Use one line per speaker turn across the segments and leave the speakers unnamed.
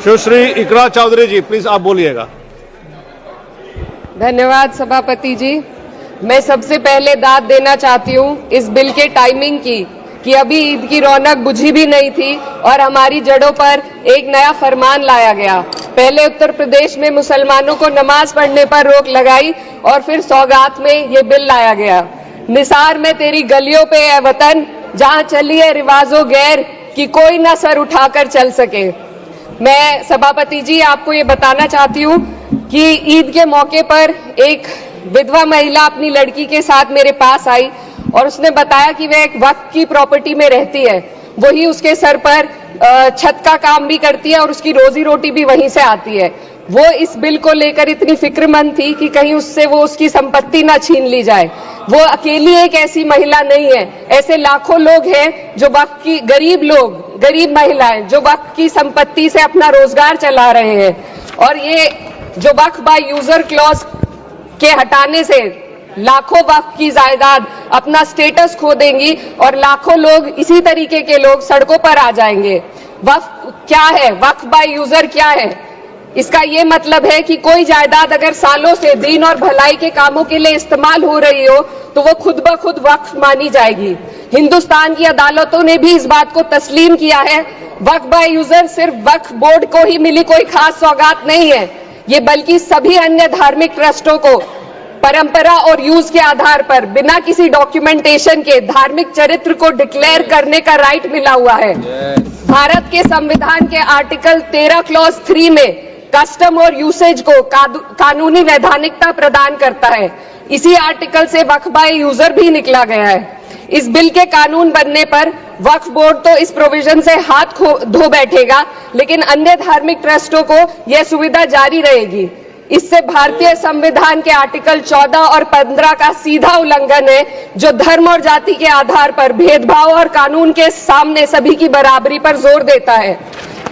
सुश्री इकरा चौधरी जी, please आप बोलिएगा।
धन्यवाद सभापति जी। मैं सबसे पहले दाद देना चाहती हूँ इस बिल के टाइमिंग की कि अभी ईद की रौनक बुझी भी नहीं थी और हमारी जड़ों पर एक नया फरमान लाया गया। पहले उत्तर प्रदेश में मुसलमानों को नमाज पढ़ने पर रोक लगाई और फिर सौगात में ये बिल लाया गया। निसार में तेरी गलियों पे है वतन, जहाँ चली है रिवाजो गैर कि कोई ना सर उठाकर चल सके। मैं सभापति जी आपको ये बताना चाहती हूँ कि ईद के मौके पर एक विधवा महिला अपनी लड़की के साथ मेरे पास आई और उसने बताया कि वह एक वक्फ की प्रॉपर्टी में रहती है, वही उसके सर पर छत का काम भी करती है और उसकी रोजी रोटी भी वहीं से आती है। वो इस बिल को लेकर इतनी फिक्रमंद थी कि कहीं उससे वो उसकी संपत्ति ना छीन ली जाए। वो अकेली एक ऐसी महिला नहीं है, ऐसे लाखों लोग हैं जो वक्फ की गरीब महिलाएं जो वक्फ की संपत्ति से अपना रोजगार चला रहे हैं। और ये जो वक्फ बाय यूजर क्लॉज के हटाने से लाखों वक्फ की जायदाद अपना स्टेटस खो देंगी और लाखों लोग इसी तरीके के लोग सड़कों पर आ जाएंगे। वक्फ क्या है, वक्फ बाय यूजर क्या है? इसका ये मतलब है कि कोई जायदाद अगर सालों से दीन और भलाई के कामों के लिए इस्तेमाल हो रही हो तो वो खुद ब खुद वक्फ मानी जाएगी। हिंदुस्तान की अदालतों ने भी इस बात को तस्लीम किया है। वक्फ बाय यूजर सिर्फ वक्फ बोर्ड को ही मिली कोई खास सौगात नहीं है, ये बल्कि सभी अन्य धार्मिक ट्रस्टों को परंपरा और यूज के आधार पर बिना किसी डॉक्यूमेंटेशन के धार्मिक चरित्र को डिक्लेयर करने का राइट मिला हुआ है। भारत के संविधान के आर्टिकल 13 क्लॉज 3 में कस्टम और यूसेज को कानूनी वैधानिकता प्रदान करता है। इसी आर्टिकल से वक्फ बाय यूजर भी निकला गया है। इस बिल के कानून बनने पर वक्फ बोर्ड तो इस प्रोविजन से हाथ धो बैठेगा, लेकिन अन्य धार्मिक ट्रस्टों को यह सुविधा जारी रहेगी। इससे भारतीय संविधान के आर्टिकल 14 और 15 का सीधा उल्लंघन है, जो धर्म और जाति के आधार पर भेदभाव और कानून के सामने सभी की बराबरी पर जोर देता है।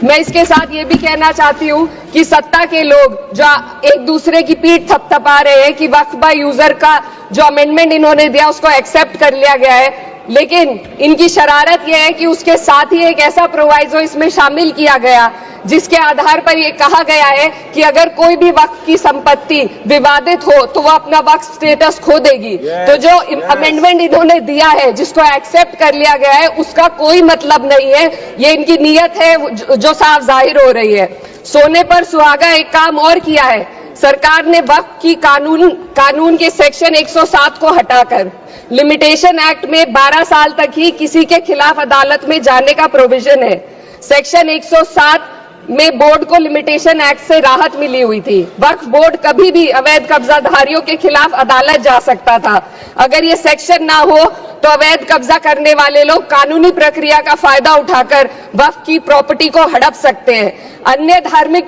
मैं इसके साथ ये भी कहना चाहती हूँ कि सत्ता के लोग जो एक दूसरे की पीठ थपथपा रहे हैं कि वक्फ बाय यूजर का जो अमेंडमेंट इन्होंने दिया उसको एक्सेप्ट कर लिया गया है, लेकिन इनकी शरारत यह है कि उसके साथ ही एक ऐसा प्रोवाइजो इसमें शामिल किया गया जिसके आधार पर यह कहा गया है कि अगर कोई भी वक्फ की संपत्ति विवादित हो तो वह अपना वक्फ स्टेटस खो देगी। तो जो अमेंडमेंट इन्होंने दिया है जिसको एक्सेप्ट कर लिया गया है उसका कोई मतलब नहीं है, ये इनकी नीयत है जो साफ जाहिर हो रही है। सोने पर सुहागा एक काम और किया है, सरकार ने वक्फ की कानून के सेक्शन 107 को हटाकर लिमिटेशन एक्ट में 12 साल तक ही किसी के खिलाफ अदालत में जाने का प्रोविजन है। सेक्शन 107 में बोर्ड को लिमिटेशन एक्ट से राहत मिली हुई थी। वक्फ बोर्ड कभी भी अवैध कब्जाधारियों के खिलाफ अदालत जा सकता था। अगर ये सेक्शन ना हो तो अवैध कब्जा करने वाले लोग कानूनी प्रक्रिया का फायदा उठाकर वक्फ की प्रॉपर्टी को हड़प सकते हैं। अन्य धार्मिक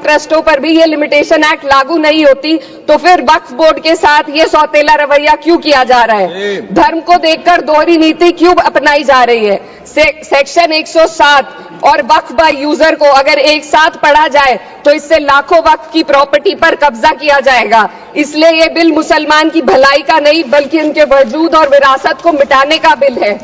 ट्रस्टों पर भी ये लिमिटेशन एक्ट लागू नहीं होती, तो फिर वक्फ बोर्ड के साथ ये सौतेला रवैया क्यों किया जा रहा है? धर्म को देखकर दोहरी नीति क्यों अपनाई जा रही है? सेक्शन 107 और वक्फ बाय यूजर को अगर एक साथ पढ़ा जाए तो इससे लाखों वक्फ की प्रॉपर्टी पर कब्जा किया जाएगा। इसलिए ये बिल मुसलमान की भलाई का नहीं बल्कि उनके वजूद और विरासत को मिटाने का बिल है।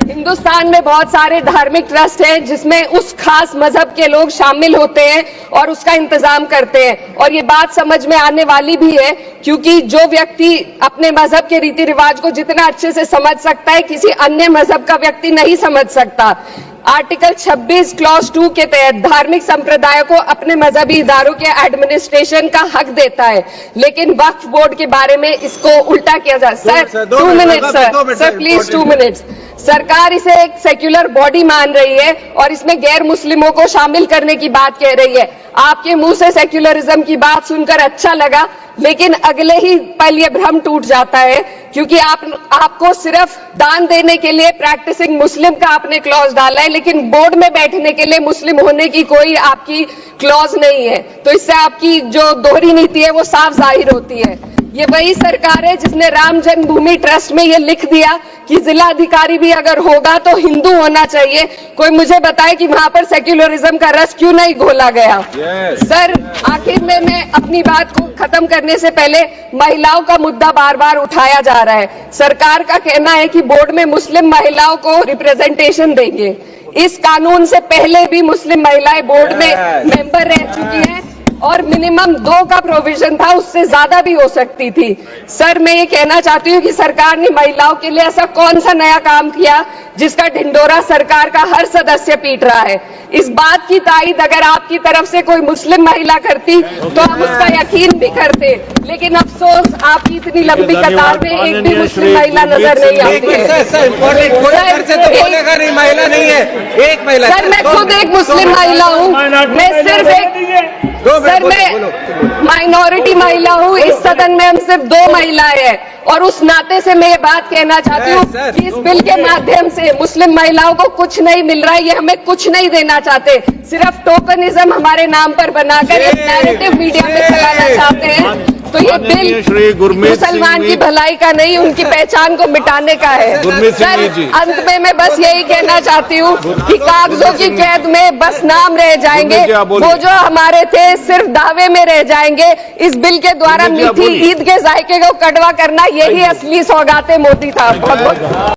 हिंदुस्तान में बहुत सारे धार्मिक ट्रस्ट हैं जिसमें उस खास मजहब के लोग शामिल होते हैं और उसका इंतजाम करते हैं, और ये बात समझ में आने वाली भी है क्योंकि जो व्यक्ति अपने मजहब के रीति रिवाज को जितना अच्छे से समझ सकता है किसी अन्य मजहब का व्यक्ति नहीं समझ सकता। आर्टिकल 26 क्लॉज 2 के तहत धार्मिक संप्रदायों को अपने मजहबी इदारों के एडमिनिस्ट्रेशन का हक देता है, लेकिन वक्फ बोर्ड के बारे में इसको उल्टा किया जा रहा है। Sir 2 minute sir please 2 minutes. सरकार इसे एक सेक्युलर बॉडी मान रही है और इसमें गैर मुस्लिमों को शामिल करने की बात कह रही है। आपके मुंह से सेक्युलरिज्म की बात सुनकर अच्छा लगा, लेकिन अगले ही पल ये भ्रम टूट जाता है क्योंकि आपको सिर्फ दान देने के लिए प्रैक्टिसिंग मुस्लिम का आपने क्लॉज डाला है, लेकिन बोर्ड में बैठने के लिए मुस्लिम होने की कोई आपकी क्लॉज नहीं है। तो इससे आपकी जो दोहरी नीति है वो साफ जाहिर होती है। ये वही सरकार है जिसने राम जन्मभूमि ट्रस्ट में ये लिख दिया कि जिलाधिकारी भी अगर होगा तो हिंदू होना चाहिए। कोई मुझे बताए कि वहां पर सेक्युलरिज्म का रस क्यों नहीं घोला गया। सर, आखिर में मैं अपनी बात को खत्म करने से पहले महिलाओं का मुद्दा बार बार उठाया जा रहा है। सरकार का कहना है कि बोर्ड में मुस्लिम महिलाओं को रिप्रेजेंटेशन देंगे। इस कानून से पहले भी मुस्लिम महिलाएं बोर्ड में मेंबर रह चुकी हैं और मिनिमम 2 का प्रोविजन था, उससे ज्यादा भी हो सकती थी। सर, मैं ये कहना चाहती हूँ कि सरकार ने महिलाओं के लिए ऐसा कौन सा नया काम किया जिसका ढिंडोरा सरकार का हर सदस्य पीट रहा है। इस बात की तायीद अगर आपकी तरफ से कोई मुस्लिम महिला करती तो हम उसका यकीन भी करते, लेकिन अफसोस आपकी इतनी लंबी कतार में एक भी मुस्लिम महिला नजर नहीं आती है।
महिला नहीं है, एक महिला।
सर, मैं खुद एक मुस्लिम महिला हूँ, मैं सिर्फ एक सर मैं माइनॉरिटी महिला हूँ। इस सदन में हम सिर्फ 2 महिलाएं हैं और उस नाते से मैं ये बात कहना चाहती हूँ कि इस बिल के माध्यम से मुस्लिम महिलाओं को कुछ नहीं मिल रहा है। ये हमें कुछ नहीं देना चाहते, सिर्फ टोकनिज्म हमारे नाम पर बनाकर एक नैरेटिव मीडिया में चलाना चाहते हैं। तो ये बिल मुसलमान की भलाई का नहीं, उनकी पहचान को मिटाने का है। सर, अंत में मैं बस यही कहना चाहती हूँ कि कागजों की कैद में बस नाम रह जाएंगे, वो जो हमारे थे सिर्फ दावे में रह जाएंगे। इस बिल के द्वारा मीठी ईद के जायके को कड़वा करना, यही असली सौगाते मोदी था। बहुत बहुत